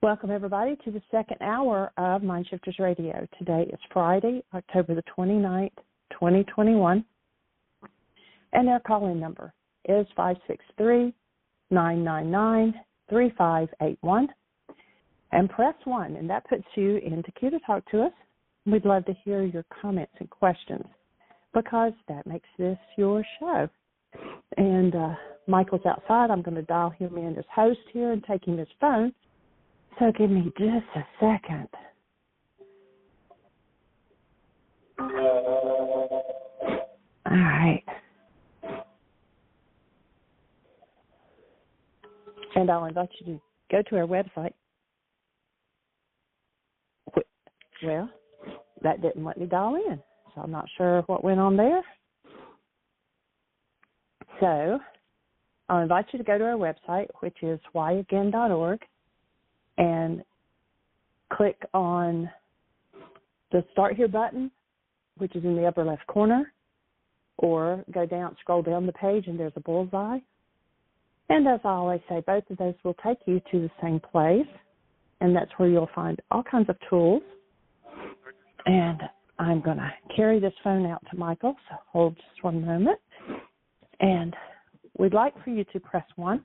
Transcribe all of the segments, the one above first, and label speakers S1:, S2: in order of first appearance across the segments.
S1: Welcome, everybody, to the second hour of Mindshifters Radio. Today is Friday, October the 29th, 2021, and their call-in number is 563-999-3581, and press 1, and that puts you into queue to talk to us. We'd love to hear your comments and questions because that makes this your show. And Michael's outside. I'm going to dial him in as host here and take him his phone. So give me just a second. All right. And I'll invite you to go to our website. Well, that didn't let me dial in, so I'm not sure what went on there. So I'll invite you to go to our website, which is whyagain.org. And click on the Start Here button, which is in the upper left corner, or go down, scroll down the page, and there's a bullseye. And as I always say, both of those will take you to the same place, and that's where you'll find all kinds of tools. And I'm going to carry this phone out to Michael, so hold just one moment. And we'd like for you to press 1,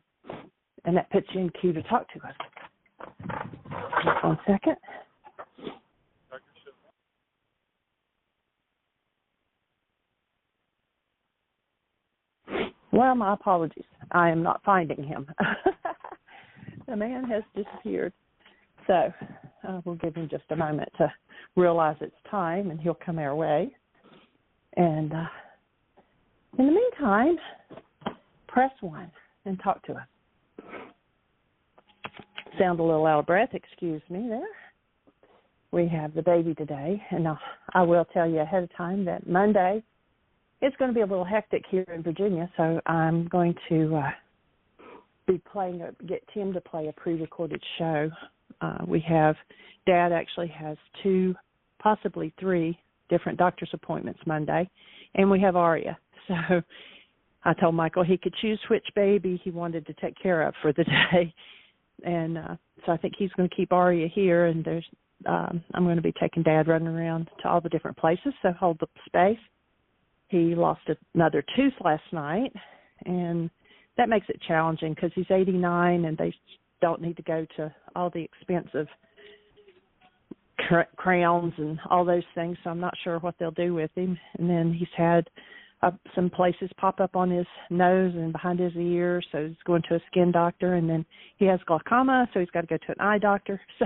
S1: and that puts you in queue to talk to us. Just 1 second. Well, my apologies. I am not finding him. The man has disappeared. So we'll give him just a moment to realize it's time, and he'll come our way. And in the meantime, press 1 and talk to us. Sound a little out of breath, excuse me there. We have the baby today, and I will tell you ahead of time that Monday it's going to be a little hectic here in Virginia, so I'm going to get Tim to play a pre-recorded show. Dad actually has 2, possibly 3 different doctor's appointments Monday, and we have Aria. So I told Michael he could choose which baby he wanted to take care of for the day. And so I think he's going to keep Aria here, and I'm going to be taking Dad running around to all the different places, so hold the space. He lost another tooth last night, and that makes it challenging because he's 89, and they don't need to go to all the expensive crowns and all those things, so I'm not sure what they'll do with him. And then he's had some places pop up on his nose and behind his ear, so he's going to a skin doctor, and then he has glaucoma, so he's got to go to an eye doctor. So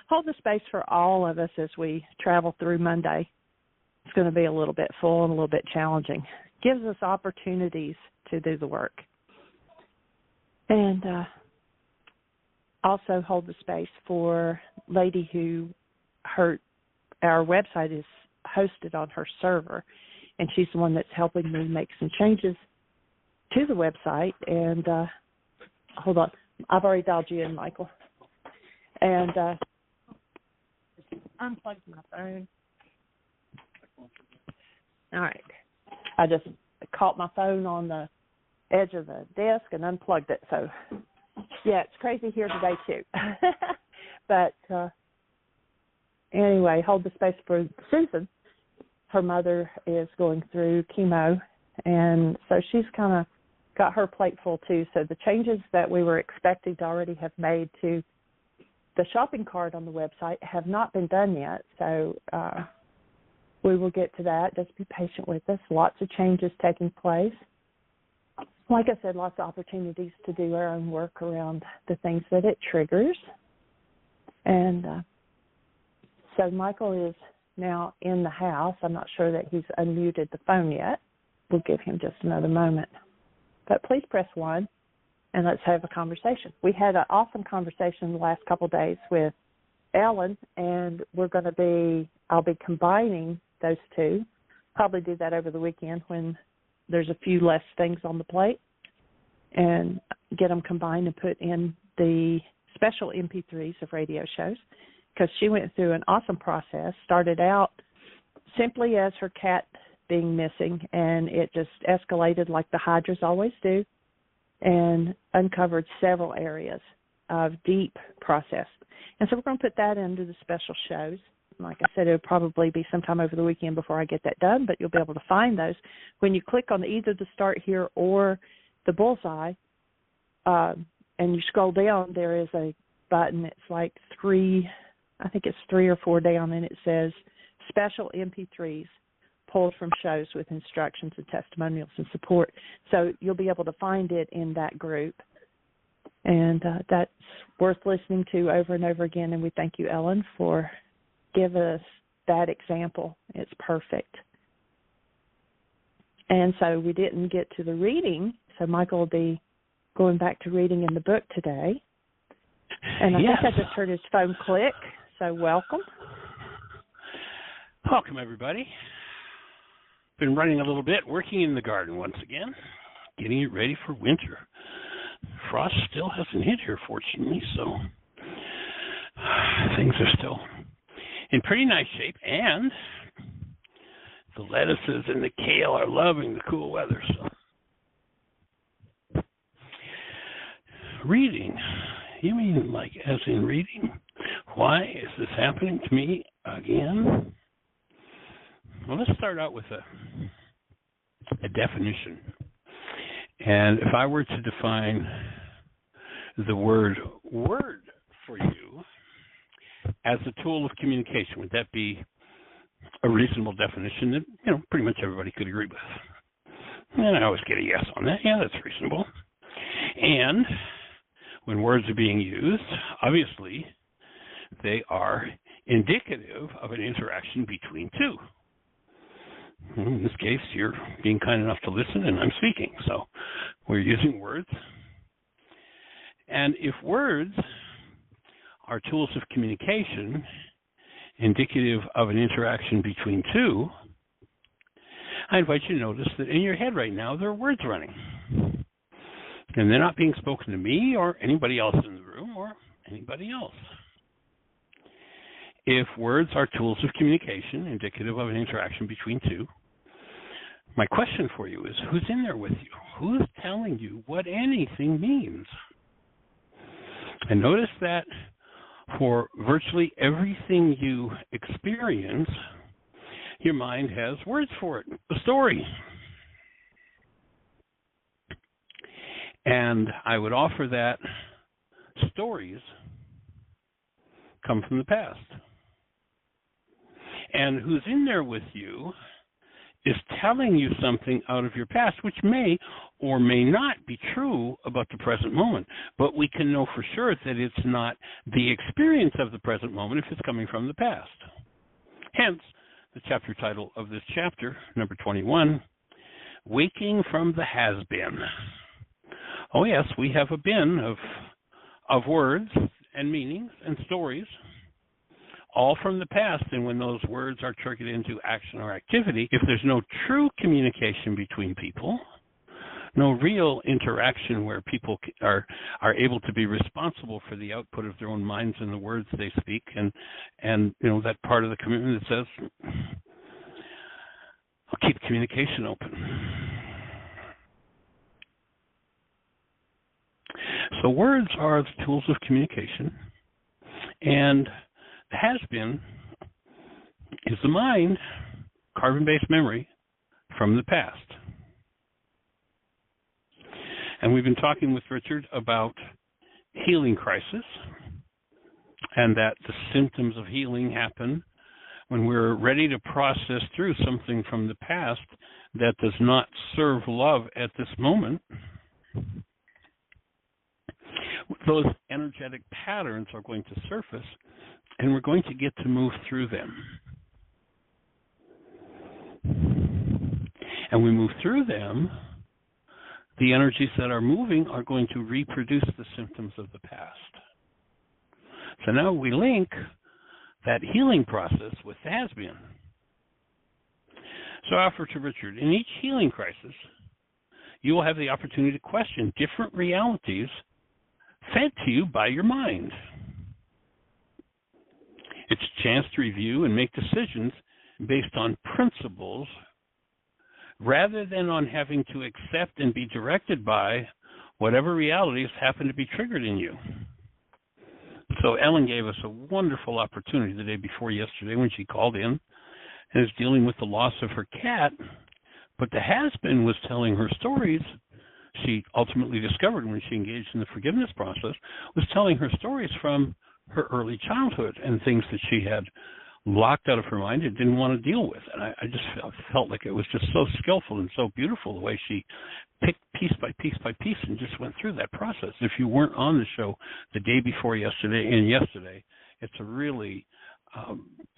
S1: hold the space for all of us as we travel through Monday. It's going to be a little bit full and a little bit challenging. Gives us opportunities to do the work. And also hold the space for a lady who our website is hosted on her server, and she's the one that's helping me make some changes to the website. And hold on. I've already dialed you in, Michael. And unplugged my phone. All right. I just caught my phone on the edge of the desk and unplugged it. So, yeah, it's crazy here today, too. But anyway, hold the space for Susan. Her mother is going through chemo, and so she's kind of got her plate full too. So the changes that we were expecting to already have made to the shopping cart on the website have not been done yet. So we will get to that. Just be patient with us. Lots of changes taking place. Like I said, lots of opportunities to do our own work around the things that it triggers. And so Michael is now in the house. I'm not sure that he's unmuted the phone yet. We'll give him just another moment. But please press 1, and let's have a conversation. We had an awesome conversation the last couple of days with Ellen, and I'll be combining those two. Probably do that over the weekend when there's a few less things on the plate, and get them combined and put in the special MP3s of radio shows, because she went through an awesome process. Started out simply as her cat being missing, and it just escalated like the hydras always do, and uncovered several areas of deep process. And so we're going to put that into the special shows. Like I said, it'll probably be sometime over the weekend before I get that done, but you'll be able to find those. When you click on either the Start Here or the Bullseye, and you scroll down, there is a button. It's like three or four down, and it says Special MP3s pulled from shows with instructions and testimonials and support. So you'll be able to find it in that group. And that's worth listening to over and over again. And we thank you, Ellen, for giving us that example. It's perfect. And so we didn't get to the reading, so Michael will be going back to reading in the book today. And I think I just heard his phone click, so welcome.
S2: Welcome, everybody. Been running a little bit, working in the garden once again, getting it ready for winter. Frost still hasn't hit here, fortunately, so things are still in pretty nice shape, and the lettuces and the kale are loving the cool weather. So, reading, you mean like as in reading? Why is this happening to me again? Well, let's start out with a definition. And if I were to define the word for you as a tool of communication, would that be a reasonable definition that, pretty much everybody could agree with? And I always get a yes on that. Yeah, that's reasonable. And when words are being used, obviously, they are indicative of an interaction between two. In this case, you're being kind enough to listen, and I'm speaking. So we're using words. And if words are tools of communication indicative of an interaction between two, I invite you to notice that in your head right now, there are words running. And they're not being spoken to me or anybody else in the room or anybody else. If words are tools of communication indicative of an interaction between two, my question for you is, who's in there with you? Who's telling you what anything means? And notice that for virtually everything you experience, your mind has words for it, a story. And I would offer that stories come from the past. And who's in there with you is telling you something out of your past, which may or may not be true about the present moment. But we can know for sure that it's not the experience of the present moment if it's coming from the past. Hence, the chapter title of this chapter, number 21, Waking from the Has-Been. Oh yes, we have a bin of words and meanings and stories, all from the past. And when those words are triggered into action or activity, if there's no true communication between people, no real interaction where people are able to be responsible for the output of their own minds and the words they speak, and that part of the commitment that says, I'll keep communication open. So words are the tools of communication, and the has-been is the mind, carbon-based memory from the past. And we've been talking with Richard about healing crisis, and that the symptoms of healing happen when we're ready to process through something from the past that does not serve love at this moment. Those energetic patterns are going to surface, and we're going to get to move through them. And we move through them, the energies that are moving are going to reproduce the symptoms of the past. So now we link that healing process with the has-been. So I offer to Richard, in each healing crisis, you will have the opportunity to question different realities fed to you by your mind. It's a chance to review and make decisions based on principles rather than on having to accept and be directed by whatever realities happen to be triggered in you. So Ellen gave us a wonderful opportunity the day before yesterday when she called in and is dealing with the loss of her cat. But the has-been was telling her stories. She ultimately discovered when she engaged in the forgiveness process, was telling her stories from her early childhood and things that she had locked out of her mind and didn't want to deal with. And I just felt like it was just so skillful and so beautiful the way she picked piece by piece by piece and just went through that process. If you weren't on the show the day before yesterday and yesterday, it's a really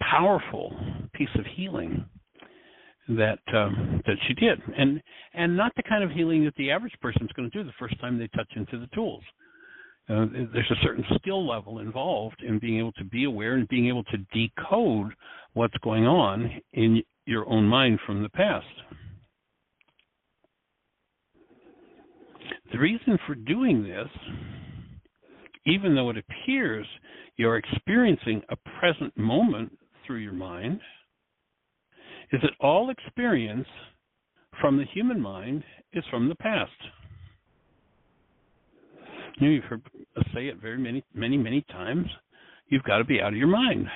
S2: powerful piece of healing that she did, and not the kind of healing that the average person's going to do the first time they touch into the tools. There's a certain skill level involved in being able to be aware and being able to decode what's going on in your own mind from the past. The reason for doing this, even though it appears you're experiencing a present moment through your mind, is that all experience from the human mind is from the past. You've heard us say it very many times. You've got to be out of your mind.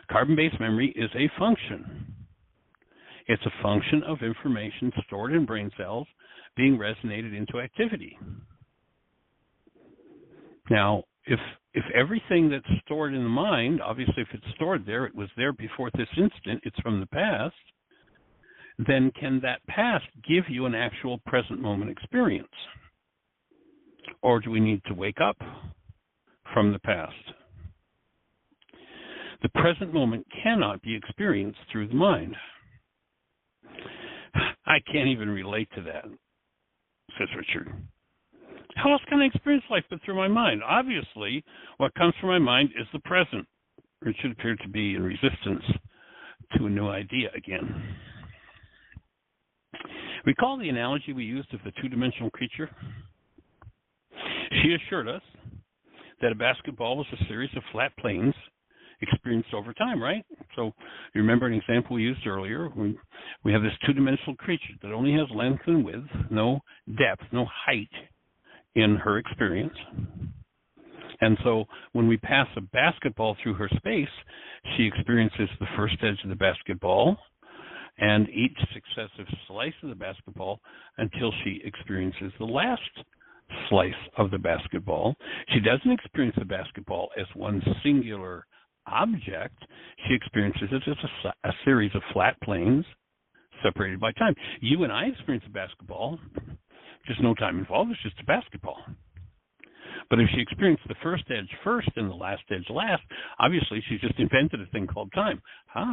S2: Carbon-based memory is a function. It's a function of information stored in brain cells being resonated into activity. Now, if everything that's stored in the mind, obviously if it's stored there, it was there before this instant, it's from the past, then can that past give you an actual present moment experience? Or do we need to wake up from the past? The present moment cannot be experienced through the mind. I can't even relate to that, says Richard. How else can I experience life but through my mind? Obviously, what comes from my mind is the present. Richard appeared to be in resistance to a new idea again. Recall the analogy we used of the two-dimensional creature? She assured us that a basketball was a series of flat planes experienced over time, right? So you remember an example we used earlier. We have this two-dimensional creature that only has length and width, no depth, no height in her experience. And so when we pass a basketball through her space, she experiences the first edge of the basketball and each successive slice of the basketball until she experiences the last slice of the basketball. She doesn't experience the basketball as one singular object. She experiences it as a series of flat planes separated by time. You and I experience a basketball. There's no time involved. It's just a basketball. But if she experienced the first edge first and the last edge last, obviously she's just invented a thing called time.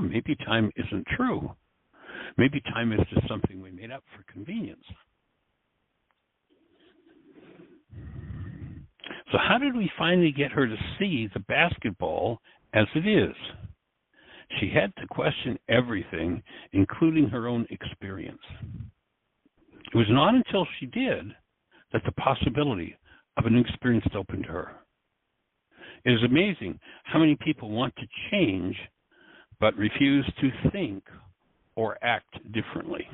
S2: Maybe time isn't true. Maybe time is just something we made up for convenience. So how did we finally get her to see the basketball as it is? She had to question everything, including her own experience. It was not until she did that the possibility of a new experience opened to her. It is amazing how many people want to change but refuse to think or act differently.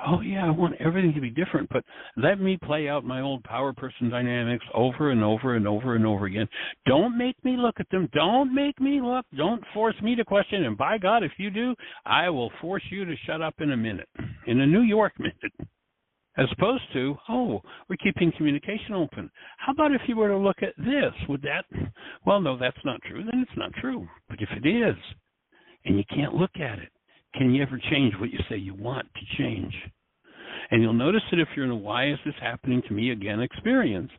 S2: Oh, yeah, I want everything to be different, but let me play out my old power person dynamics over and over and over and over again. Don't make me look at them. Don't make me look. Don't force me to question. And by God, if you do, I will force you to shut up in a minute, in a New York minute. As opposed to, we're keeping communication open. How about if you were to look at this? Would that, well, no, that's not true. Then it's not true. But if it is, and you can't look at it, can you ever change what you say you want to change? And you'll notice that if you're in a why is this happening to me again experience,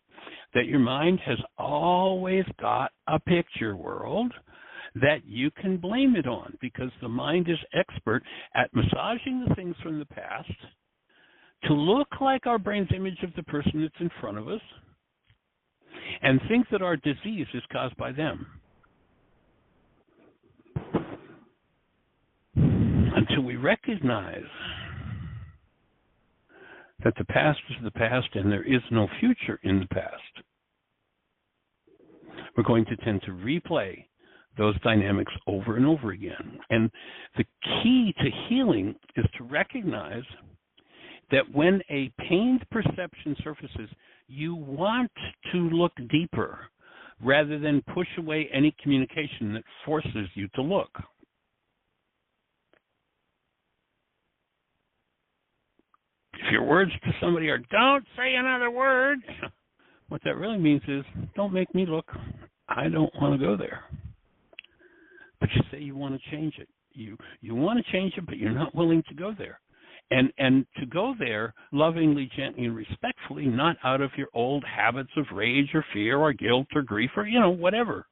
S2: that your mind has always got a picture world that you can blame it on, because the mind is expert at massaging the things from the past to look like our brain's image of the person that's in front of us and think that our disease is caused by them. Until we recognize that the past is the past and there is no future in the past, we're going to tend to replay those dynamics over and over again. And the key to healing is to recognize that when a pained perception surfaces, you want to look deeper rather than push away any communication that forces you to look. If your words to somebody are, don't say another word, what that really means is, don't make me look. I don't want to go there. But you say you want to change it. You want to change it, but you're not willing to go there. And to go there lovingly, gently, and respectfully, not out of your old habits of rage or fear or guilt or grief or, whatever.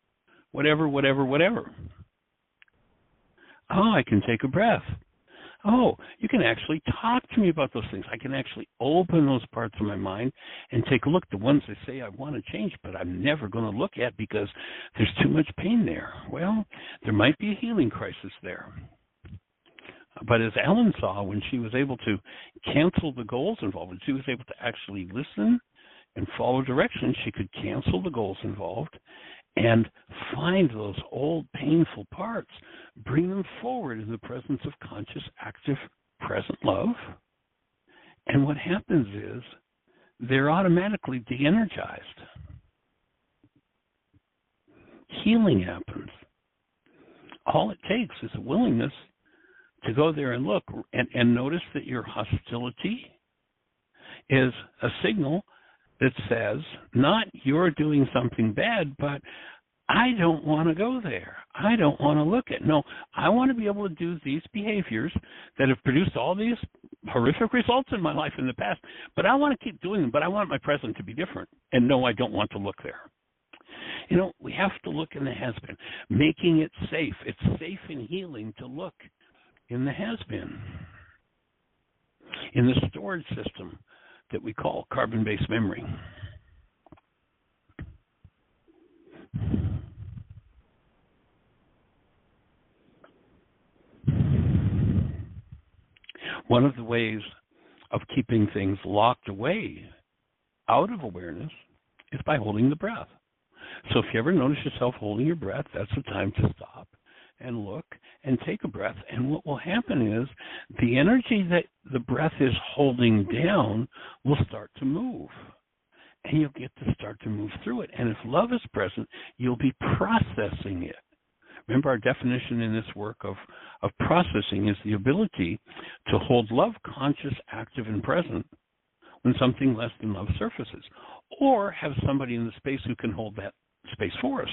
S2: Oh, I can take a breath. Oh, you can actually talk to me about those things. I can actually open those parts of my mind and take a look. The ones that say I want to change, but I'm never going to look at because there's too much pain there. Well, there might be a healing crisis there. But as Ellen saw, when she was able to cancel the goals involved, when she was able to actually listen and follow directions, she could cancel the goals involved and find those old painful parts, bring them forward in the presence of conscious, active, present love. And what happens is they're automatically de-energized. Healing happens. All it takes is a willingness to go there and look and notice that your hostility is a signal that says, not you're doing something bad, but I don't want to go there. I don't want to look at. No, I want to be able to do these behaviors that have produced all these horrific results in my life in the past, but I want to keep doing them, but I want my present to be different. And no, I don't want to look there. We have to look in the has-been, making it safe. It's safe and healing to look in the has-been, in the storage system that we call carbon-based memory. One of the ways of keeping things locked away out of awareness is by holding the breath. So if you ever notice yourself holding your breath, that's the time to stop and look and take a breath. And what will happen is the energy that the breath is holding down will start to move. And you'll get to start to move through it. And if love is present, you'll be processing it. Remember, our definition in this work of processing is the ability to hold love conscious, active, and present when something less than love surfaces, or have somebody in the space who can hold that space for us.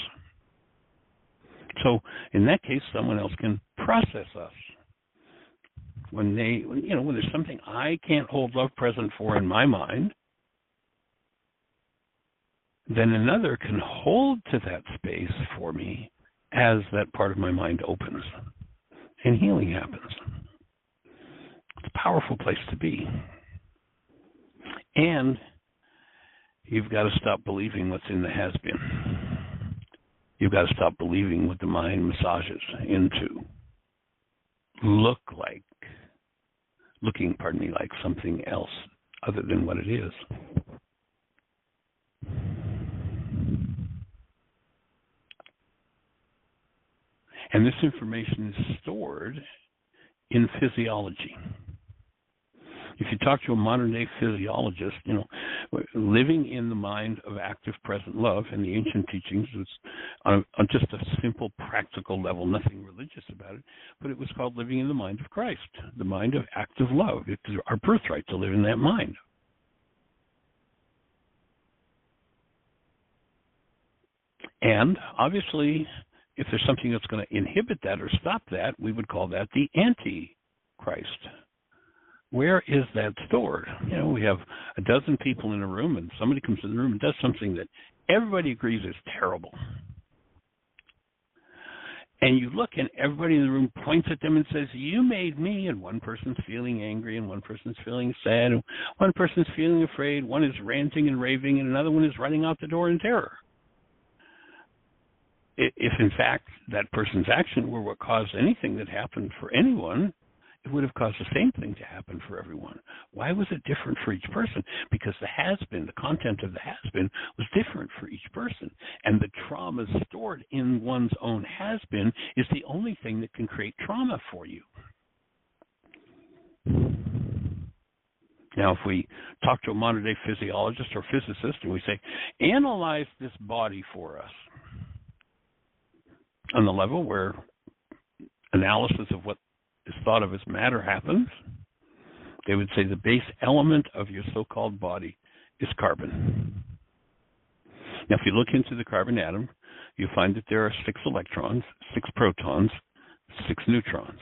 S2: So in that case, someone else can process us. When there's something I can't hold love present for in my mind, then another can hold to that space for me as that part of my mind opens and healing happens. It's a powerful place to be. And you've got to stop believing what's in the has-been. You've got to stop believing what the mind massages into. Looking like something else other than what it is. And this information is stored in physiology. If you talk to a modern-day physiologist, living in the mind of active present love, and the ancient teachings was on just a simple practical level, nothing religious about it, but it was called living in the mind of Christ, the mind of active love. It's our birthright to live in that mind. And obviously, if there's something that's going to inhibit that or stop that, we would call that the Antichrist. Where is that stored? We have a dozen people in a room, and somebody comes in the room and does something that everybody agrees is terrible. And you look, and everybody in the room points at them and says, you made me, and one person's feeling angry, and one person's feeling sad, and one person's feeling afraid, one is ranting and raving, and another one is running out the door in terror. If, in fact, that person's action were what caused anything that happened for anyone, it would have caused the same thing to happen for everyone. Why was it different for each person? Because the has-been, the content of the has-been, was different for each person. And the trauma stored in one's own has-been is the only thing that can create trauma for you. Now, if we talk to a modern-day physiologist or physicist and we say, analyze this body for us, on the level where analysis of what is thought of as matter happens, they would say the base element of your so-called body is carbon. Now, if you look into the carbon atom, you find that there are 6 electrons, 6 protons, 6 neutrons.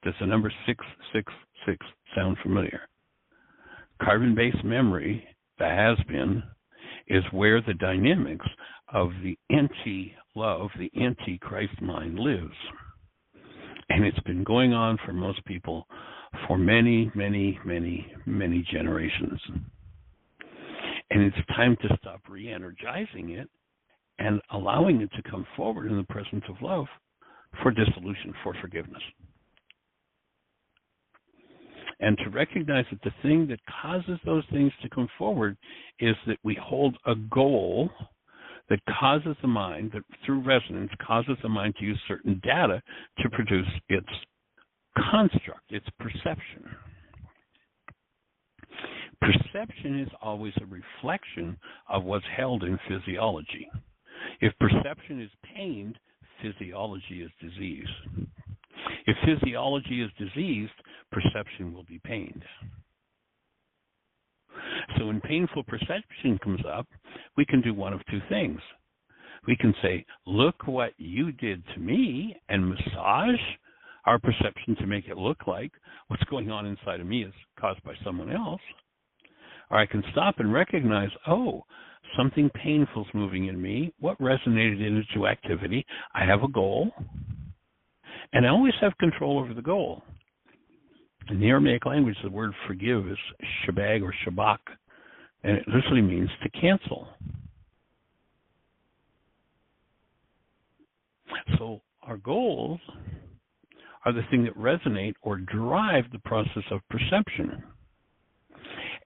S2: Does the number 666 sound familiar? Carbon-based memory, the has-been, is where the dynamics of the anti-love, the anti-Christ mind lives. And it's been going on for most people for many, many, many, many generations. And it's time to stop re-energizing it and allowing it to come forward in the presence of love for dissolution, for forgiveness. And to recognize that the thing that causes those things to come forward is that we hold a goal that causes the mind, that through resonance causes the mind to use certain data to produce its construct, its perception. Perception is always a reflection of what's held in physiology. If perception is pained, physiology is diseased. If physiology is diseased, perception will be pained. So when painful perception comes up, we can do one of two things. We can say, look what you did to me, and massage our perception to make it look like what's going on inside of me is caused by someone else. Or I can stop and recognize, oh, something painful is moving in me. What resonated into activity? I have a goal, and I always have control over the goal. In the Aramaic language, the word forgive is shabag or shabak, and it literally means to cancel. So our goals are the thing that resonate or drive the process of perception.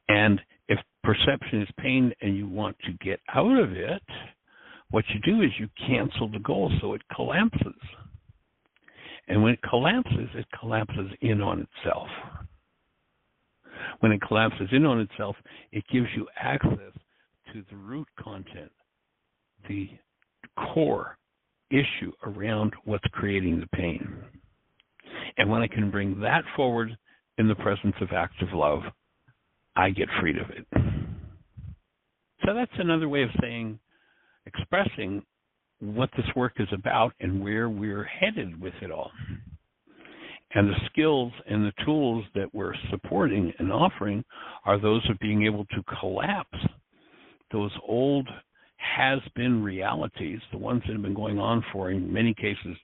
S2: And if perception is pain and you want to get out of it, what you do is you cancel the goal so it collapses. And when it collapses in on itself. When it collapses in on itself, it gives you access to the root content, the core issue around what's creating the pain. And when I can bring that forward in the presence of active love, I get freed of it. So that's another way of saying, expressing what this work is about and where we're headed with it all. And the skills and the tools that we're supporting and offering are those of being able to collapse those old has-been realities, the ones that have been going on for, in many cases,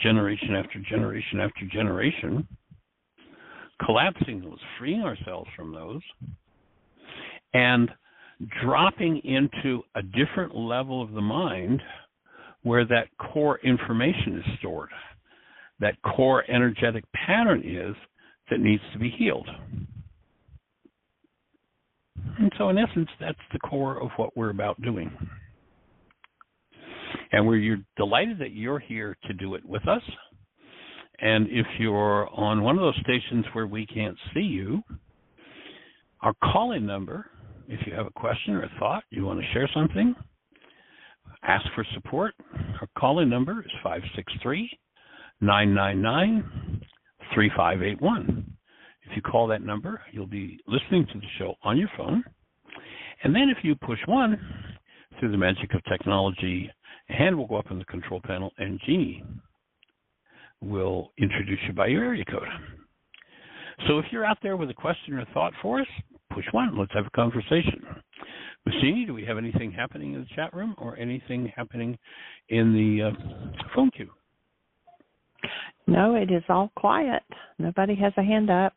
S2: generation after generation after generation, collapsing those, freeing ourselves from those, and dropping into a different level of the mind where that core information is stored, that core energetic pattern is that needs to be healed. And so in essence, that's the core of what we're about doing. And we're delighted that you're here to do it with us. And if you're on one of those stations where we can't see you, our call-in number, if you have a question or a thought, you want to share something, ask for support, our call-in number is 563-999-3581. If you call that number, you'll be listening to the show on your phone. And then if you push 1, through the magic of technology, a hand will go up on the control panel, and Jeannie will introduce you by your area code. So if you're out there with a question or thought for us, push 1. Let's have a conversation. Ms. Jeannie, do we have anything happening in the chat room or anything happening in the phone queue?
S1: No, it is all quiet. Nobody has a hand up.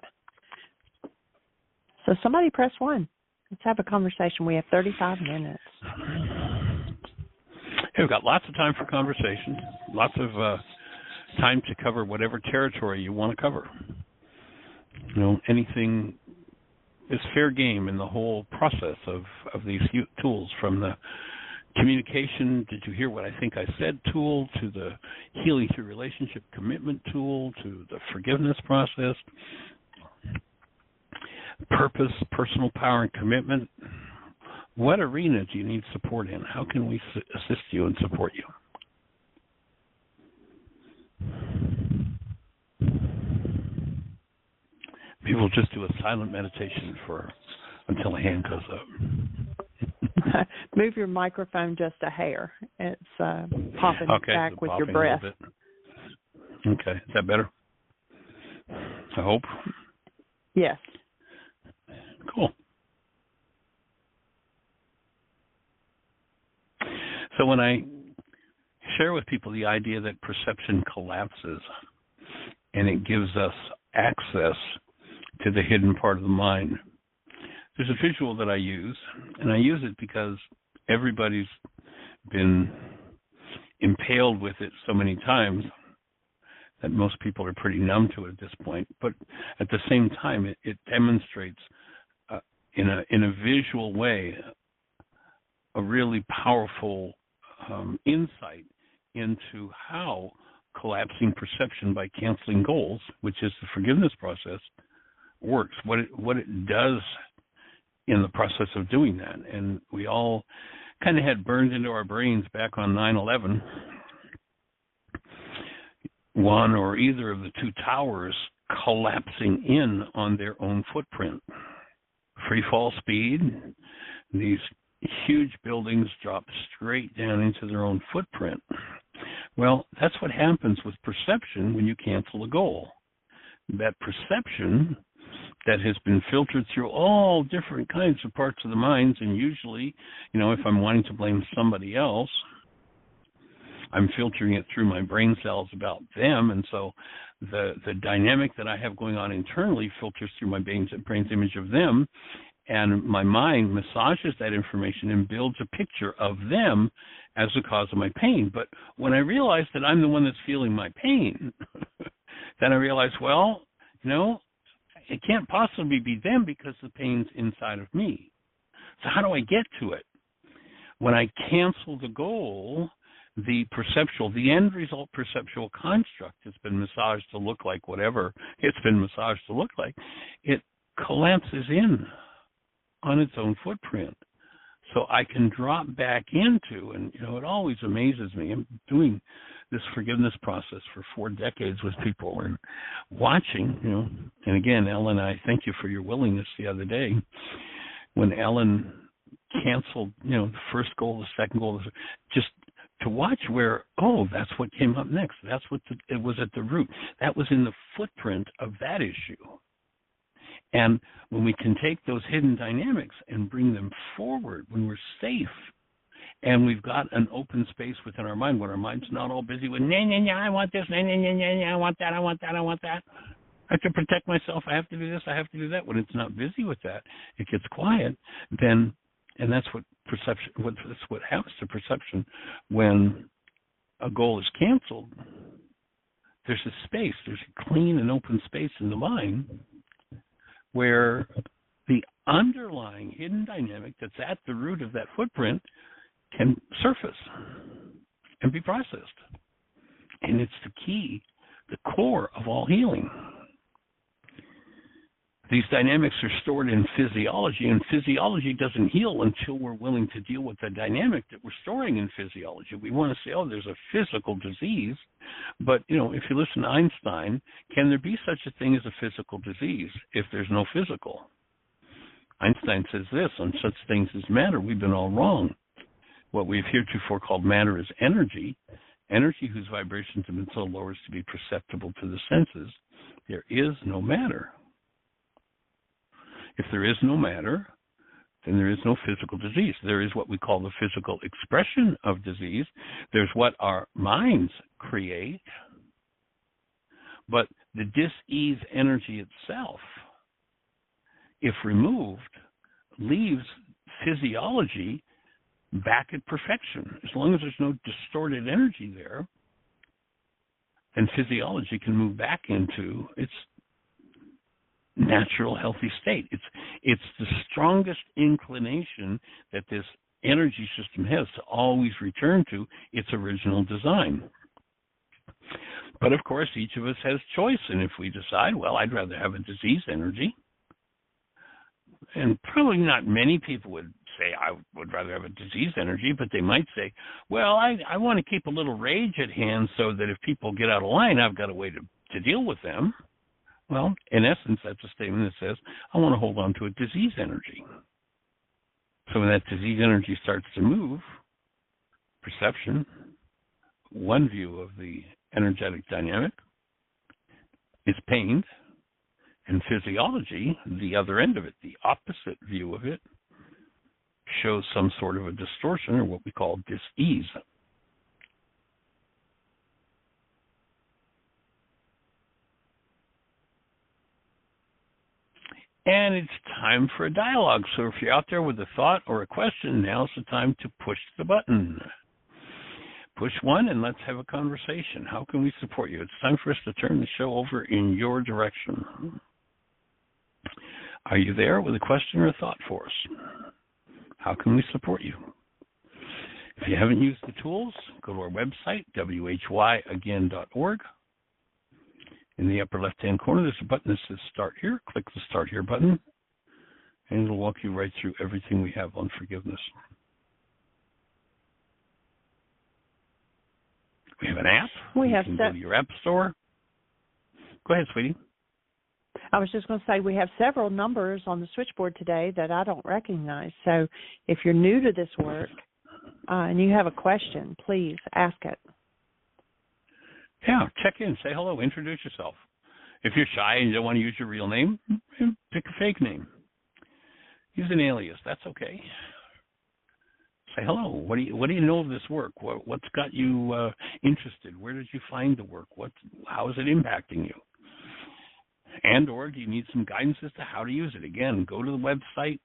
S1: So somebody press 1. Let's have a conversation. We have 35 minutes.
S2: Hey, we've got lots of time for conversation, lots of time to cover whatever territory you want to cover. You know, anything is fair game in the whole process of these tools, from the communication, did you hear what I think I said tool, to the healing through relationship commitment tool, to the forgiveness process, purpose, personal power, and commitment. What arena do you need support in? How can we assist you and support you? People just do a silent meditation until a hand goes up.
S1: Move your microphone just a hair. It's popping back with your breath.
S2: Okay, is that better? I hope.
S1: Yes.
S2: Cool. So when I share with people the idea that perception collapses and it gives us access to the hidden part of the mind, there's a visual that I use, and I use it because everybody's been impaled with it so many times that most people are pretty numb to it at this point. But at the same time, it demonstrates in a visual way a really powerful insight into how collapsing perception by canceling goals, which is the forgiveness process, works, what it does in the process of doing that. And we all kind of had burned into our brains back on 9/11, one or either of the two towers collapsing in on their own footprint. Free fall speed, these huge buildings drop straight down into their own footprint. Well, that's what happens with perception when you cancel a goal. That perception that has been filtered through all different kinds of parts of the minds, and usually, if I'm wanting to blame somebody else, I'm filtering it through my brain cells about them, and so the dynamic that I have going on internally filters through my brain's image of them, and my mind massages that information and builds a picture of them as the cause of my pain. But when I realize that I'm the one that's feeling my pain, then I realize, well, it can't possibly be them because the pain's inside of me. So how do I get to it? When I cancel the goal, the end result perceptual construct has been massaged to look like whatever it's been massaged to look like. It collapses in on its own footprint. So I can drop back into, and it always amazes me. I'm doing this forgiveness process for 4 decades with people and watching, and again, Ellen, I thank you for your willingness the other day. When Ellen canceled, the first goal, the second goal, just to watch where, that's what came up next. That's what it was at the root. That was in the footprint of that issue. And when we can take those hidden dynamics and bring them forward, when we're safe and we've got an open space within our mind, when our mind's not all busy with, I want this, I want that, I want that, I want that. I have to protect myself. I have to do this. I have to do that. When it's not busy with that, it gets quiet. Then, and that's what perception. That's what happens to perception when a goal is canceled. There's a space. There's a clean and open space in the mind where the underlying hidden dynamic that's at the root of that footprint can surface and be processed. And it's the key, the core of all healing. These dynamics are stored in physiology, and physiology doesn't heal until we're willing to deal with the dynamic that we're storing in physiology. We want to say, there's a physical disease, but, if you listen to Einstein, can there be such a thing as a physical disease if there's no physical? Einstein says this, on such things as matter, we've been all wrong. What we've heretofore called matter is energy whose vibrations have been so low as to be perceptible to the senses. There is no matter. If there is no matter, then there is no physical disease. There is what we call the physical expression of disease. There's what our minds create. But the dis-ease energy itself, if removed, leaves physiology back at perfection. As long as there's no distorted energy there, then physiology can move back into its natural, healthy state. It's the strongest inclination that this energy system has to always return to its original design. But of course, each of us has choice, and if we decide, I'd rather have a disease energy, and probably not many people would say I would rather have a disease energy, but they might say, I want to keep a little rage at hand so that if people get out of line, I've got a way to deal with them. Well, in essence, that's a statement that says, I want to hold on to a disease energy. So when that disease energy starts to move, perception, one view of the energetic dynamic, is pained, and physiology, the other end of it, the opposite view of it, shows some sort of a distortion or what we call dis-ease. And it's time for a dialogue. So if you're out there with a thought or a question, now's the time to push the button. Push one and let's have a conversation. How can we support you? It's time for us to turn the show over in your direction. Are you there with a question or a thought for us? How can we support you? If you haven't used the tools, go to our website, whyagain.org. In the upper left-hand corner, there's a button that says Start Here. Click the Start Here button, and it'll walk you right through everything we have on forgiveness. We have an app. You can go to your app store. Go ahead, sweetie.
S1: I was just going to say we have several numbers on the switchboard today that I don't recognize. So if you're new to this work and you have a question, please ask it.
S2: Yeah, check in, say hello, introduce yourself. If you're shy and you don't want to use your real name, pick a fake name. Use an alias. That's okay. Say hello. What do you know of this work? What's got you interested? Where did you find the work? How is it impacting you? And or do you need some guidance as to how to use it? Again, go to the website,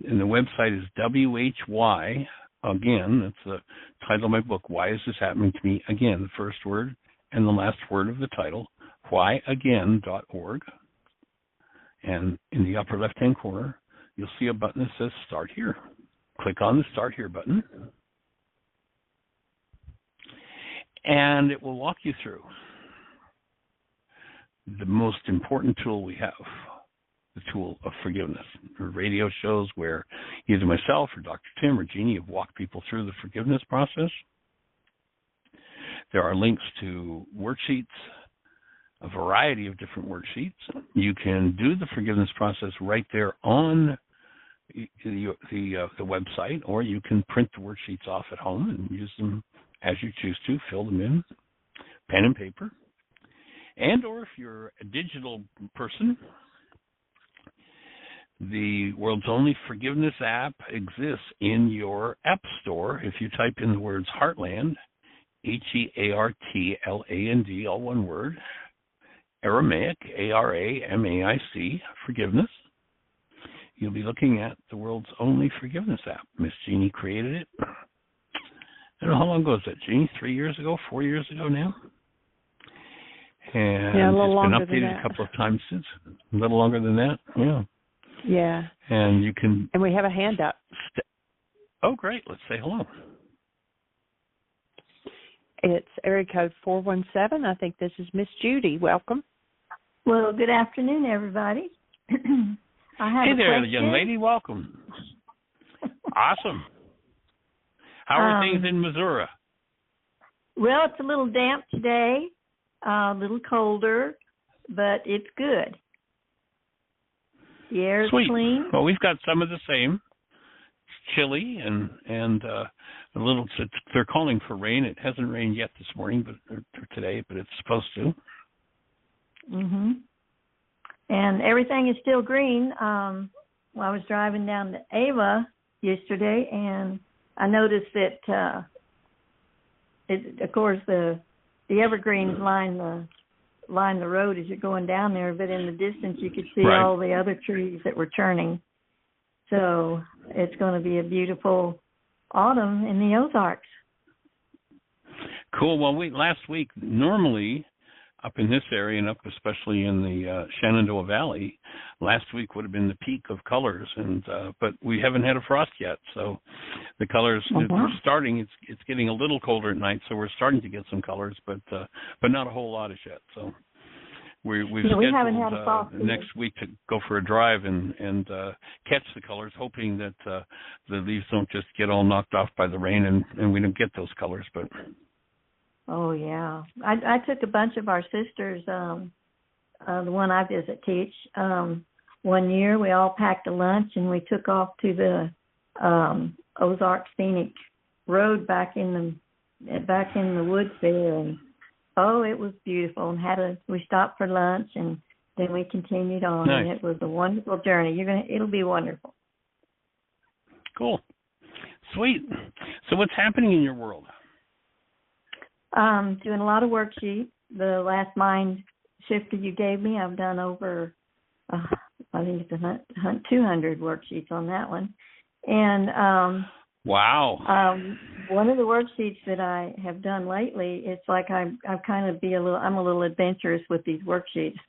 S2: and the website is WHY. Again, that's the title of my book, Why Is This Happening to Me? Again, the first word and the last word of the title, whyagain.org. And in the upper left-hand corner, you'll see a button that says Start Here. Click on the Start Here button, and it will walk you through the most important tool we have, the tool of forgiveness. There are radio shows where either myself or Dr. Tim or Jeannie have walked people through the forgiveness process. There are links to worksheets, a variety of different worksheets. You can do the forgiveness process right there on the website, or you can print the worksheets off at home and use them as you choose to, fill them in, pen and paper. And or if you're a digital person, the world's only forgiveness app exists in your app store. If you type in the words Heartland, Heartland, all one word, Aramaic, Aramaic, forgiveness, you'll be looking at the world's only forgiveness app. Miss Jeannie created it. I don't know how long ago was that, Jeannie? 3 years ago, 4 years ago now? And
S1: yeah, a little
S2: it's
S1: longer
S2: been updated
S1: than that.
S2: a couple of times since. A little longer than that, yeah.
S1: Yeah.
S2: And you can...
S1: And we have a hand up.
S2: Oh, great. Let's say hello.
S1: It's area code 417. I think this is Miss Judy. Welcome.
S3: Well, good afternoon, everybody. I have
S2: hey
S3: a
S2: there,
S3: question.
S2: young lady. Welcome. Awesome. How are things in Missouri?
S3: Well, it's a little damp today, a little colder, but it's good. The air is clean.
S2: Well, we've got some of the same. It's chilly and a little. They're calling for rain. It hasn't rained yet this morning, or today, but it's supposed to.
S3: Mhm. And everything is still green. I was driving down to Ava yesterday, and I noticed that, of course, the evergreens line the road as you're going down there, but in the distance you could see all the other trees that were turning. So it's going to be a beautiful autumn in the Ozarks.
S2: Cool. Well, last week, normally up in this area and up especially in the Shenandoah Valley, last week would have been the peak of colors, but we haven't had a frost yet, so the colors are starting. It's getting a little colder at night, so we're starting to get some colors, but not a whole lot as yet. So we've scheduled next week to go for a drive and catch the colors, hoping that the leaves don't just get all knocked off by the rain and we don't get those colors, but.
S3: Oh, yeah. I took a bunch of our sisters the one I teach, one year we all packed a lunch and we took off to the Ozark Scenic Road back in the woods there, and it was beautiful. And we stopped for lunch and then we continued on.
S2: Nice.
S3: And it was a wonderful journey. It'll be wonderful.
S2: Cool. Sweet. So what's happening in your world?
S3: Doing a lot of worksheets. The last mind shifter you gave me, I've done over, I think it's 200 worksheets on that one. And
S2: wow.
S3: One of the worksheets that I have done lately, it's like I'm a little adventurous with these worksheets.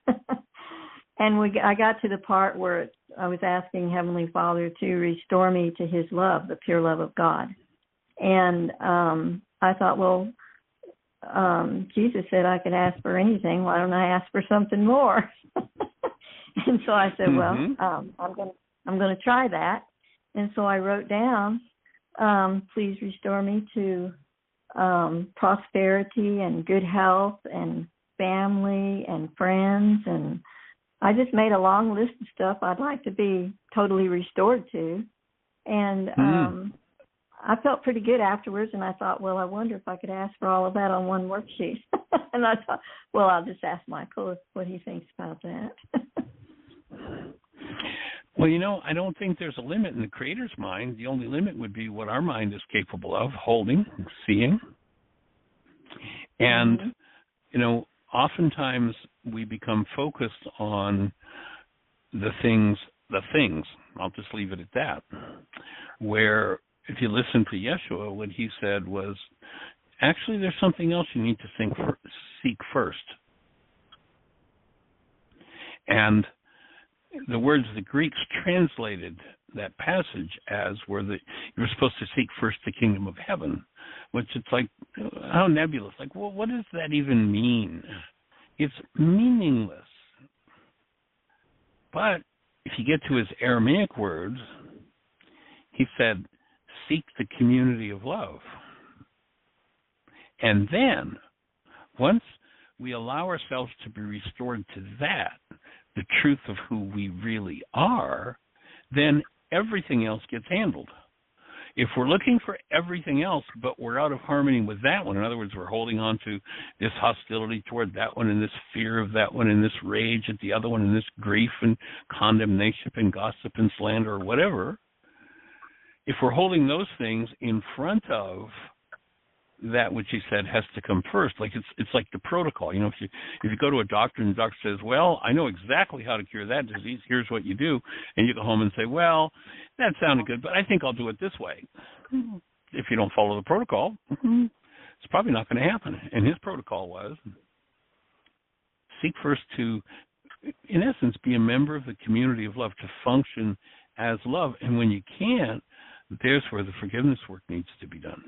S3: And I got to the part where I was asking Heavenly Father to restore me to His love, the pure love of God. And I thought, well, Jesus said I could ask for anything. Why don't I ask for something more? And so I said, well, I'm going to try that. And so I wrote down, please restore me to prosperity and good health and family and friends. And I just made a long list of stuff I'd like to be totally restored to. And I felt pretty good afterwards, and I thought, well, I wonder if I could ask for all of that on one worksheet. And I thought, well, I'll just ask Michael what he thinks about that.
S2: Well, I don't think there's a limit in the Creator's mind. The only limit would be what our mind is capable of holding, seeing. And, oftentimes we become focused on the things, I'll just leave it at that, where if you listen to Yeshua, what he said was, actually there's something else you need to seek first. And the words the Greeks translated that passage as were that you're supposed to seek first the kingdom of heaven, which it's like, how nebulous. Like, well, what does that even mean? It's meaningless. But if you get to his Aramaic words, he said, seek the community of love. And then, once we allow ourselves to be restored to that, the truth of who we really are, then everything else gets handled. If we're looking for everything else, but we're out of harmony with that one, in other words, we're holding on to this hostility toward that one and this fear of that one and this rage at the other one and this grief and condemnation and gossip and slander or whatever, if we're holding those things in front of that which he said has to come first, like it's like the protocol. If you go to a doctor and the doctor says, well, I know exactly how to cure that disease, here's what you do, and you go home and say, well, that sounded good, but I think I'll do it this way. If you don't follow the protocol, it's probably not going to happen. And his protocol was seek first to, in essence, be a member of the community of love, to function as love. And when you can't, there's where the forgiveness work needs to be done.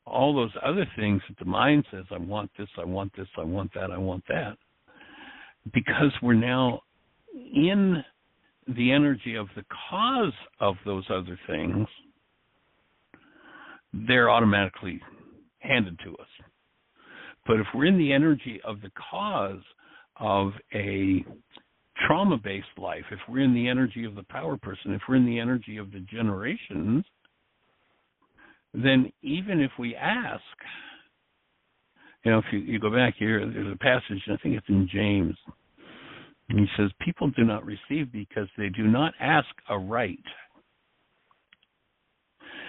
S2: All those other things that the mind says, I want this, I want this, I want that, I want that, because we're now in the energy of the cause of those other things, they're automatically handed to us. But if we're in the energy of the cause of a trauma-based life, if we're in the energy of the power person, if we're in the energy of the generations, then even if we ask, if you go back here, there's a passage, and I think it's in James, and he says, people do not receive because they do not ask aright.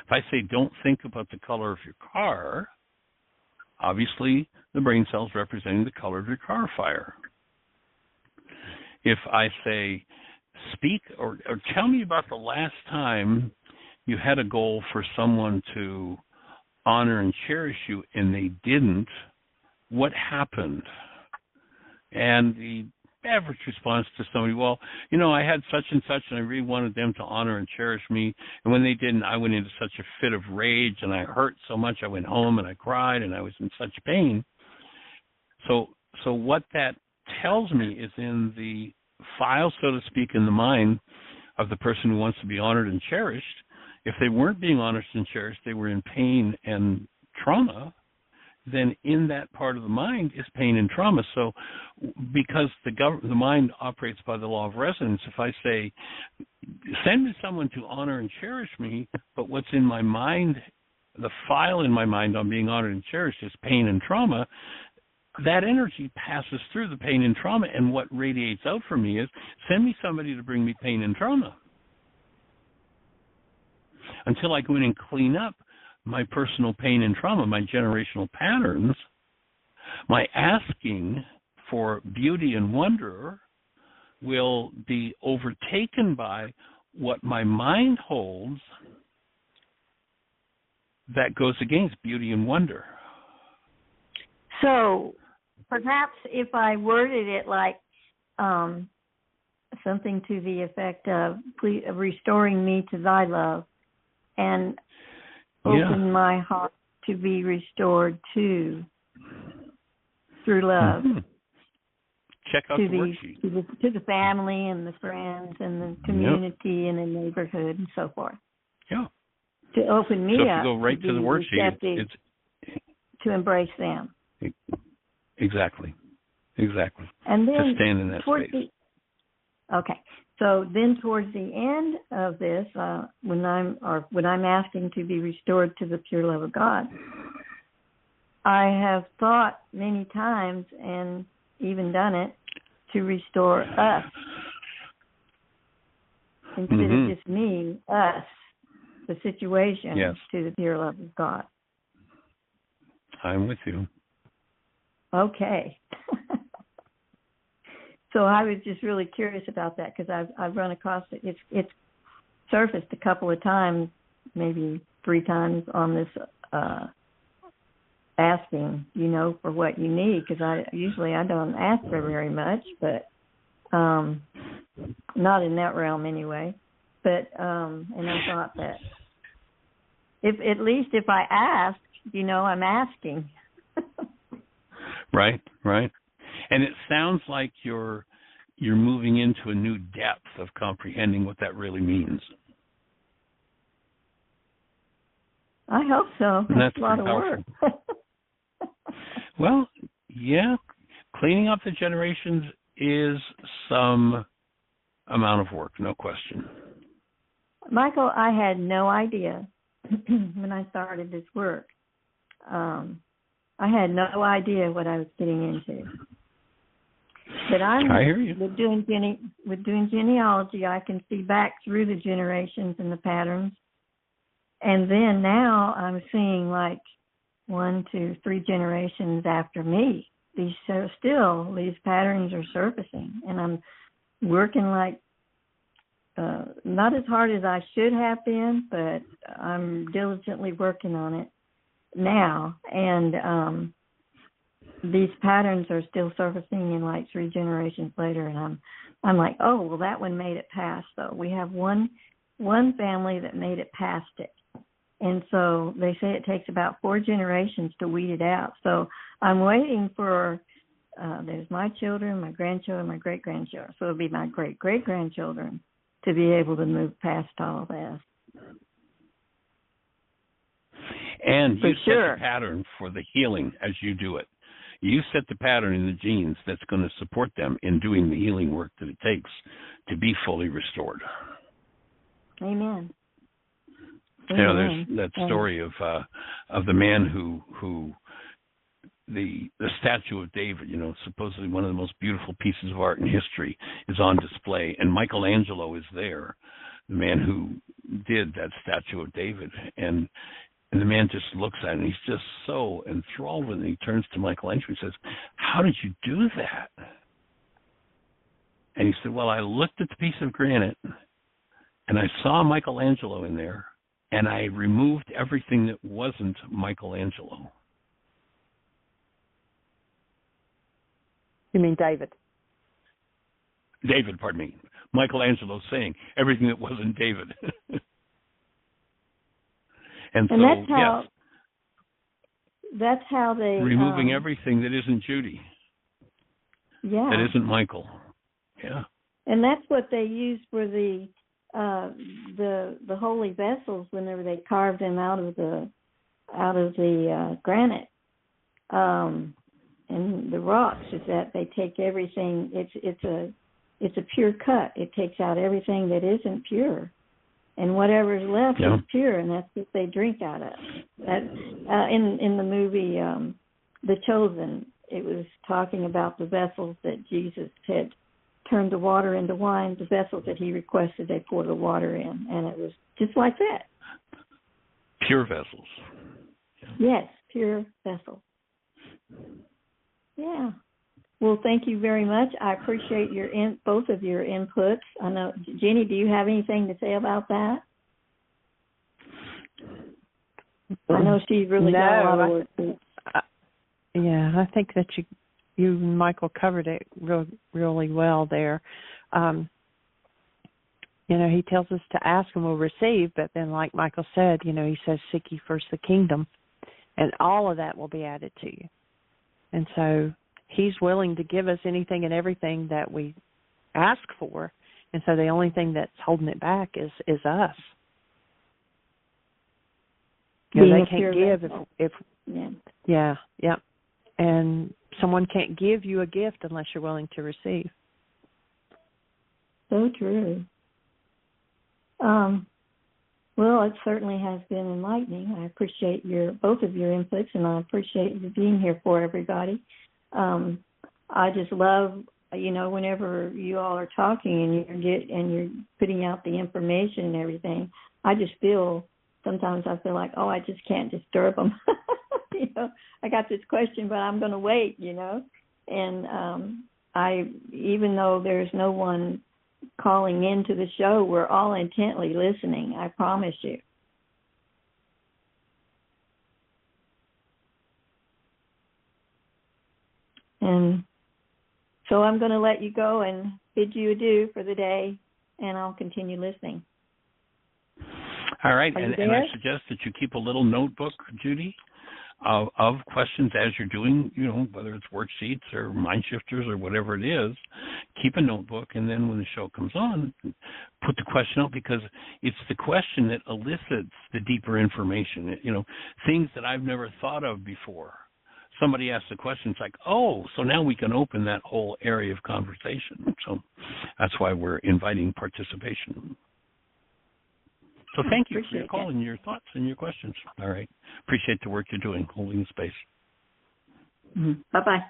S2: If I say, don't think about the color of your car, obviously the brain cells representing the color of your car fire. If I say, speak or tell me about the last time you had a goal for someone to honor and cherish you and they didn't, what happened? And the average response to somebody, well, I had such and such and I really wanted them to honor and cherish me. And when they didn't, I went into such a fit of rage and I hurt so much. I went home and I cried and I was in such pain. So what that tells me is in the file, so to speak, in the mind of the person who wants to be honored and cherished, if they weren't being honored and cherished, they were in pain and trauma, then in that part of the mind is pain and trauma. So because the mind operates by the law of resonance, if I say, send me someone to honor and cherish me, but what's in my mind, the file in my mind on being honored and cherished is pain and trauma, that energy passes through the pain and trauma, and what radiates out from me is, send me somebody to bring me pain and trauma. Until I go in and clean up my personal pain and trauma, my generational patterns, my asking for beauty and wonder will be overtaken by what my mind holds that goes against beauty and wonder.
S3: So perhaps if I worded it like something to the effect of restoring me to thy love, and open my heart to be restored to through love.
S2: Mm-hmm. Check out the worksheet.
S3: To the family and the friends and the community and the neighborhood and so forth.
S2: Yeah.
S3: To open me
S2: so if
S3: up.
S2: You go right to the worksheet. It's
S3: to embrace them.
S2: Exactly.
S3: And then
S2: to stand in that space.
S3: Okay. So then towards the end of this, when I'm asking to be restored to the pure love of God, I have thought many times and even done it to restore us. Instead of just me, us, the situation, to the pure love of God.
S2: I'm with you.
S3: Okay. So I was just really curious about that because I've run across it. It's surfaced a couple of times, maybe 3 times on this asking, for what you need, because I don't ask for very much, but not in that realm anyway. But and I thought that if I ask, I'm asking.
S2: Right. And it sounds like you're moving into a new depth of comprehending what that really means.
S3: I hope so.
S2: That's
S3: a lot of work.
S2: Well, yeah, cleaning up the generations is some amount of work, no question.
S3: Michael, I had no idea when I started this work. I had no idea what I was getting into. But
S2: I hear you.
S3: With doing genealogy, I can see back through the generations and the patterns. And then now I'm seeing like 1, 2, 3 generations after me. These patterns are surfacing, and I'm working like not as hard as I should have been, but I'm diligently working on it now. And these patterns are still surfacing in like 3 generations later, and I'm like, oh, well, that one made it past. So we have one family that made it past it, and so they say it takes about 4 generations to weed it out. So I'm waiting for there's my children, my grandchildren, my great grandchildren. So it'll be my great great grandchildren to be able to move past all of that.
S2: And you set the pattern for the healing as you do it. You set the pattern in the genes that's going to support them in doing the healing work that it takes to be fully restored.
S3: Amen.
S2: There's that story of the man who the statue of David, supposedly one of the most beautiful pieces of art in history, is on display, and Michelangelo is there, the man who did that statue of David, and the man just looks at it, and he's just so enthralled with it. He turns to Michelangelo and says, "How did you do that?" And he said, "Well, I looked at the piece of granite, and I saw Michelangelo in there, and I removed everything that wasn't Michelangelo."
S1: You mean David?
S2: David, pardon me. Michelangelo saying everything that wasn't David. And so,
S3: that's how they
S2: removing everything that isn't Judy.
S3: Yeah.
S2: That isn't Michael. Yeah.
S3: And that's what they used for the holy vessels whenever they carved them out of the granite. and the rocks is that they take everything. It's a pure cut. It takes out everything that isn't pure, and whatever's left is pure, and that's what they drink out of. That in the movie The Chosen, it was talking about the vessels that Jesus had turned the water into wine, the vessels that he requested they pour the water in, and it was just like that.
S2: Pure vessels.
S3: Yes, pure vessels. Yeah. Well, thank you very much. I appreciate both of your inputs. I know, Jenny, do you have anything to say about that? I know she's really got a lot of work to.
S1: Yeah, I think that you and Michael covered it really well there. He tells us to ask and we'll receive, but then like Michael said, he says, seek ye first the kingdom, and all of that will be added to you. And so he's willing to give us anything and everything that we ask for. And so the only thing that's holding it back is us. They can't give if yeah. And someone can't give you a gift unless you're willing to receive.
S3: So true. Well, it certainly has been enlightening. I appreciate both of your inputs, and I appreciate you being here for everybody. I just love, whenever you all are talking and you're putting out the information and everything. Sometimes I feel like, I just can't disturb them. I got this question, but I'm going to wait. And even though there's no one calling into the show, we're all intently listening, I promise you. And so I'm going to let you go and bid you adieu for the day, and I'll continue listening.
S2: All right, and I suggest that you keep a little notebook, Judy, of questions as you're doing, whether it's worksheets or mind shifters or whatever it is. Keep a notebook, and then when the show comes on, put the question out, because it's the question that elicits the deeper information, things that I've never thought of before. Somebody asks a question, it's like, so now we can open that whole area of conversation. So that's why we're inviting participation. So thank you for your call and your thoughts and your questions. All right. Appreciate the work you're doing, holding the space.
S3: Mm-hmm. Bye-bye.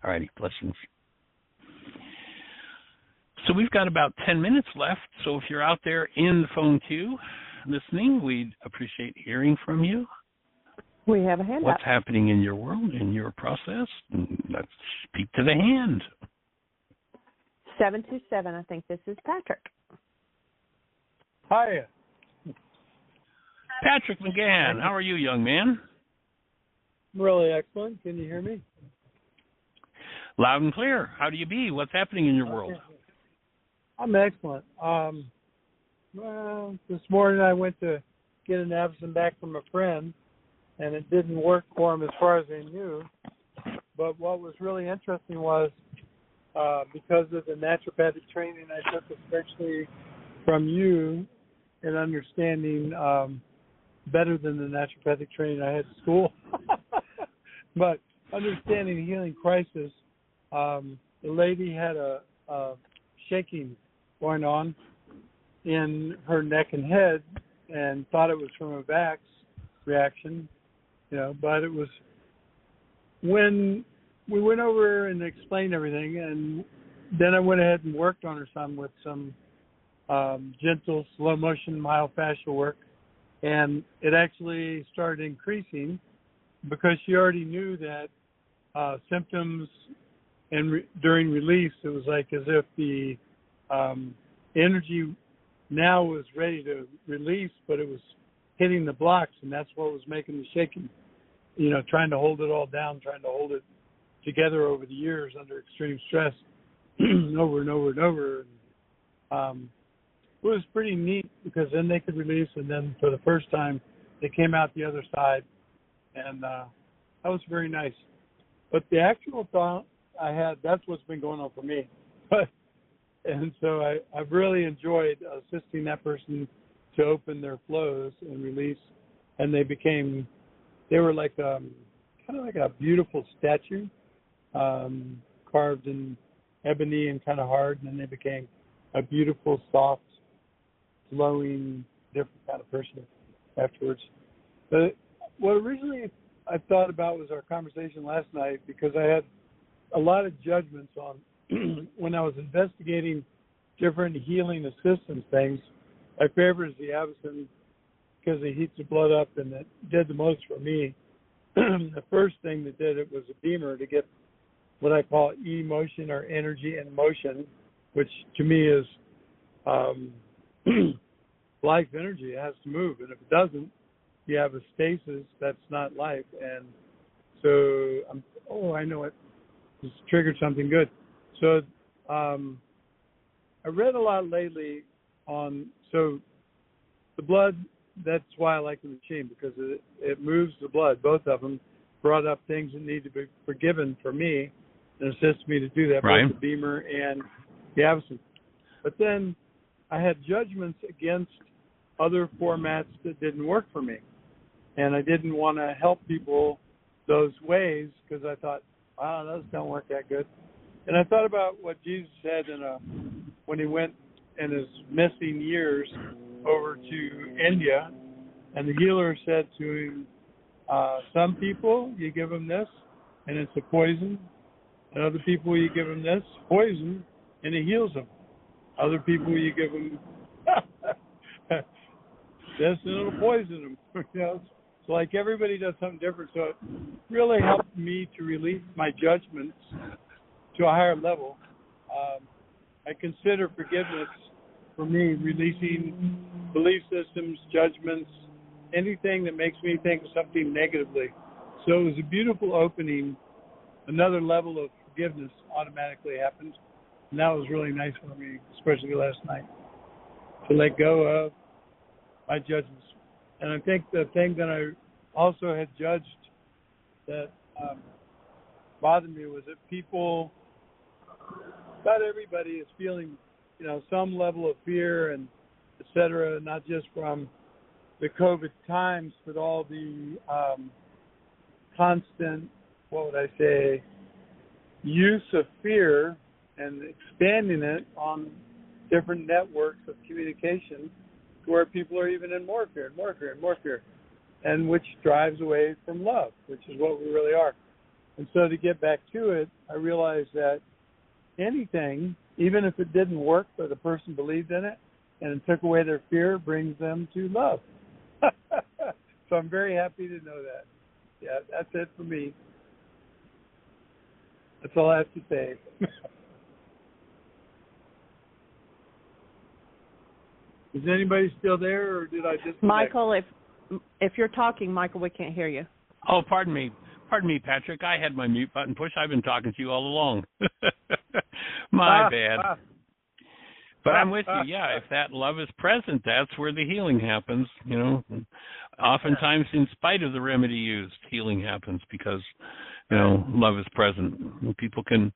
S2: All righty. Blessings. So we've got about 10 minutes left. So if you're out there in the phone queue listening, we'd appreciate hearing from you.
S1: We have a hand
S2: What's
S1: up.
S2: happening in your world, in your process? Let's speak to the hand.
S1: 727, I think this is Patrick.
S4: Hi.
S2: Patrick McGann, how are you, young man?
S4: Really excellent. Can you hear me?
S2: Loud and clear. How do you be? What's happening in your world?
S4: I'm excellent. Well, this morning I went to get an absence back from a friend, and it didn't work for him as far as I knew. But what was really interesting was because of the naturopathic training I took, especially from you, and understanding better than the naturopathic training I had at school. But understanding healing crisis, the lady had a shaking going on in her neck and head, and thought it was from a Vax reaction, but it was when we went over and explained everything, and then I went ahead and worked on her some with some gentle, slow motion, myofascial work, and it actually started increasing because she already knew that symptoms and during release, it was like as if the energy now was ready to release, but it was hitting the blocks, and that's what was making the shaking, trying to hold it all down, trying to hold it together over the years under extreme stress over and over and over. And, it was pretty neat because then they could release, and then for the first time, they came out the other side, and that was very nice. But the actual thought I had, that's what's been going on for me. And so I've really enjoyed assisting that person to open their flows and release, and they were like kind of like a beautiful statue, carved in ebony and kind of hard, and then they became a beautiful, soft, glowing, different kind of person afterwards. But what originally I thought about was our conversation last night, because I had a lot of judgments on when I was investigating different healing assistance things. My favorite is the Avicen, because it heats the blood up, and it did the most for me. The first thing that did it was a beamer to get what I call emotion or energy in motion, which to me is life energy. It has to move, and if it doesn't, you have a stasis. That's not life. And so I know it just triggered something good. So I read a lot lately on the blood. That's why I like the machine, because it moves the blood. Both of them brought up things that need to be forgiven for me and assists me to do that,
S2: right.
S4: Both the Beamer and the Avicen. But then I had judgments against other formats that didn't work for me. And I didn't want to help people those ways, because I thought, wow, those don't work that good. And I thought about what Jesus said when he went in his missing years over to India, and the healer said to him, some people, you give them this, and it's a poison. And other people, you give them this, poison, and it heals them. Other people, you give them this, and it'll poison them. You know, it's like everybody does something different. So it really helped me to release my judgments to a higher level. I consider forgiveness, for me, releasing belief systems, judgments, anything that makes me think of something negatively. So it was a beautiful opening. Another level of forgiveness automatically happened. And that was really nice for me, especially last night, to let go of my judgments. And I think the thing that I also had judged that bothered me was that people, not everybody is feeling, some level of fear and et cetera, not just from the COVID times, but all the constant, use of fear and expanding it on different networks of communication, to where people are even in more fear, and which drives away from love, which is what we really are. And so to get back to it, I realized that anything, even if it didn't work, but the person believed in it and it took away their fear, brings them to love. So I'm very happy to know that. Yeah, that's it for me. That's all I have to say. Is anybody still there, or did I just...
S1: Michael, if you're talking, Michael, we can't hear you.
S2: Oh, pardon me, Patrick. I had my mute button pushed. I've been talking to you all along. My bad. But I'm with you. Yeah, if that love is present, that's where the healing happens. Oftentimes, in spite of the remedy used, healing happens because, love is present. People can,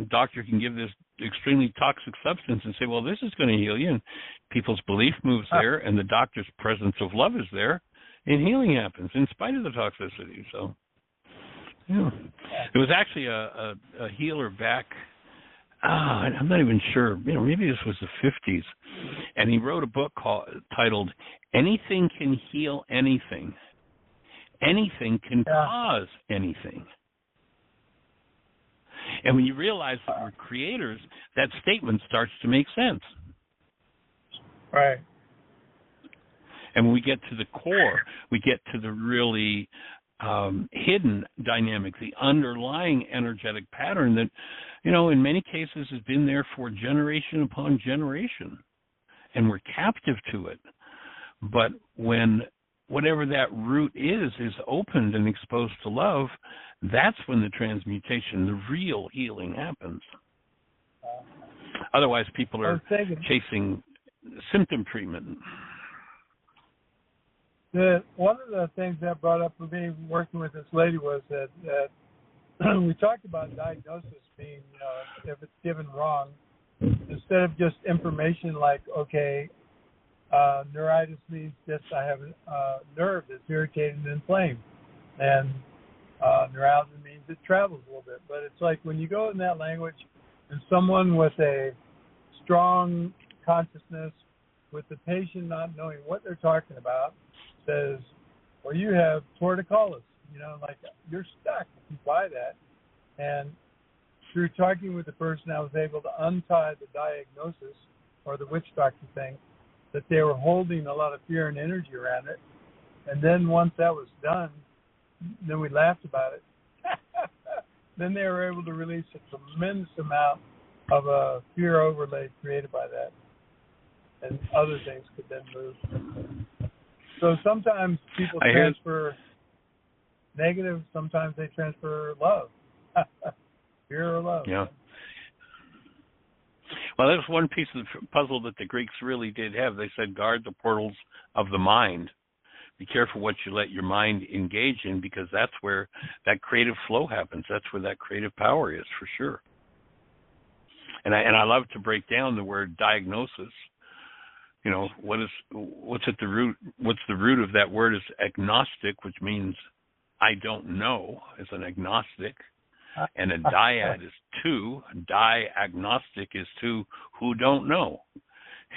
S2: doctor can give this extremely toxic substance and say, well, this is going to heal you. And people's belief moves there, and the doctor's presence of love is there, and healing happens in spite of the toxicity. So, yeah. It was actually a healer back, I'm not even sure, maybe this was the 50s, and he wrote a book titled Anything Can Heal Anything. Anything can cause anything. And when you realize that we're creators, that statement starts to make sense.
S4: Right.
S2: And when we get to the core, we get to the really hidden dynamic, the underlying energetic pattern that, in many cases has been there for generation upon generation. And we're captive to it. But when whatever that root is opened and exposed to love, that's when the transmutation, the real healing happens. Otherwise, people are chasing symptom treatment.
S4: One of the things that brought up for me working with this lady was that we talked about diagnosis being, if it's given wrong, instead of just information like, okay, neuritis means this, I have a nerve that's irritated and inflamed. And Neuralgia means it travels a little bit. But it's like when you go in that language and someone with a strong consciousness, with the patient not knowing what they're talking about, says, well, you have torticollis, like you're stuck if you buy that. And through talking with the person, I was able to untie the diagnosis or the witch doctor thing, that they were holding a lot of fear and energy around it. And then once that was done, then we laughed about it. Then they were able to release a tremendous amount of a fear overlay created by that. And other things could then move. So sometimes people transfer negative, sometimes they transfer love. Fear or love.
S2: Yeah. Well, that's one piece of the puzzle that the Greeks really did have. They said, guard the portals of the mind. Be careful what you let your mind engage in, because that's where that creative flow happens. That's where that creative power is, for sure. And I love to break down the word diagnosis. What's at the root? What's the root of that word is agnostic, which means I don't know, as an agnostic. And a dyad is two. Diagnostic is two who don't know.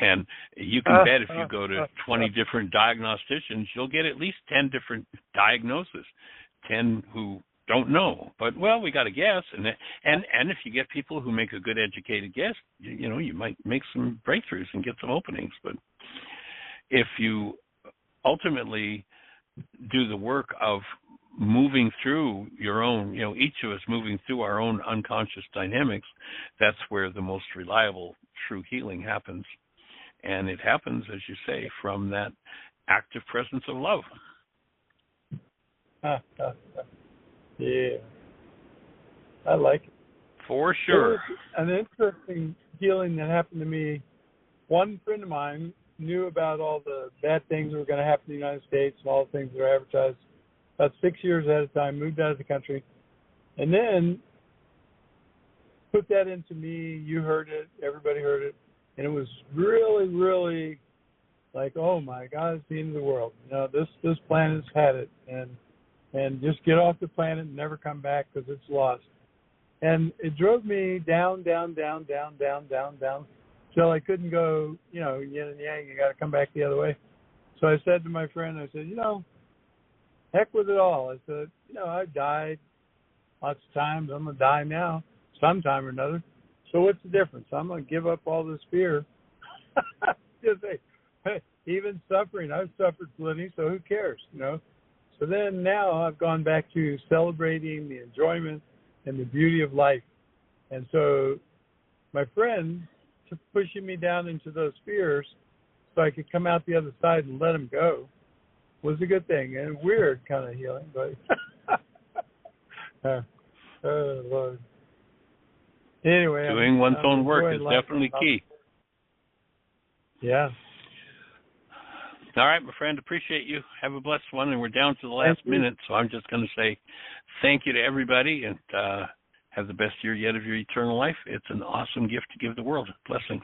S2: And you can bet if you go to 20 different diagnosticians, you'll get at least 10 different diagnoses, 10 who don't know. But, well, we got to guess. And if you get people who make a good educated guess, you might make some breakthroughs and get some openings. But if you ultimately do the work of moving through your own, each of us moving through our own unconscious dynamics, that's where the most reliable, true healing happens. And it happens, as you say, from that active presence of love.
S4: Yeah. I like it.
S2: For sure.
S4: An interesting healing that happened to me. One friend of mine knew about all the bad things that were going to happen in the United States and all the things that are advertised about 6 years at a time, moved out of the country, and then put that into me. You heard it. Everybody heard it. And it was really, really like, oh, my God, it's the end of the world. This planet's had it. And just get off the planet and never come back because it's lost. And it drove me down, down, down, down, down, down, down, till I couldn't go, yin and yang, you got to come back the other way. So I said to my friend, I said, heck with it all. I said, I've died lots of times. I'm going to die now sometime or another. So what's the difference? I'm going to give up all this fear. Just say, hey, even suffering, I've suffered plenty, so who cares, So then now I've gone back to celebrating the enjoyment and the beauty of life. And so my friend pushing me down into those fears so I could come out the other side and let them go was a good thing, and weird kind of healing, but oh Lord. Anyway,
S2: doing one's own work is definitely key.
S4: Yeah.
S2: All right, my friend, appreciate you. Have a blessed one, and we're down to the last minute, so I'm just going to say thank you to everybody, and have the best year yet of your eternal life. It's an awesome gift to give the world. Blessings.